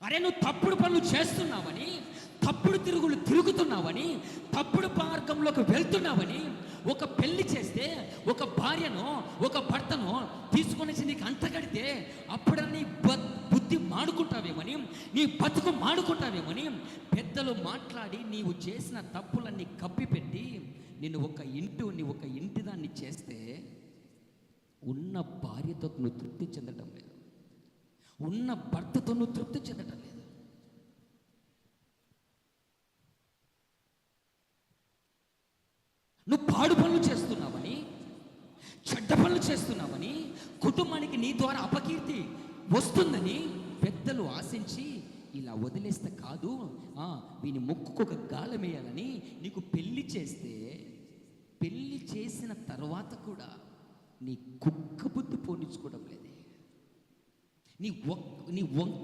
అరే నువ్వు తప్పుడు పనులు చేస్తున్నావని, తప్పుడు తిరుగులు తిరుగుతున్నావని, తప్పుడు మార్గంలోకి వెళ్తున్నావని, ఒక పెళ్లి చేస్తే ఒక భార్యను ఒక భర్తను తీసుకొనేసి నీకు అంటగడితే అప్పుడు నీ బుద్ధి మాడుకుంటావేమని, నీ బతుకు మాడుకుంటావేమని పెద్దలు మాట్లాడి నీవు చేసిన తప్పులన్నీ కప్పిపెట్టి నీ ఒక ఇంటి దాన్ని చేస్తే ఉన్న భార్యతో నువ్వు తృప్తి చెందటం లేదు, ఉన్న భర్తతో నువ్వు తృప్తి చెందటం లేదు. నువ్వు పాడు పనులు చేస్తున్నావని, చెడ్డ పనులు చేస్తున్నావని, కుటుంబానికి నీ ద్వారా అపకీర్తి వస్తుందని పెద్దలు ఆశించి ఇలా వదిలేస్తే కాదు, వీని ముక్కుకు ఒక గాలం వేయాలని నీకు పెళ్లి చేస్తే, పెళ్లి చేసిన తర్వాత కూడా నీ కుక్క బుద్ధి పోనించుకోవడం లేదే, నీ వంక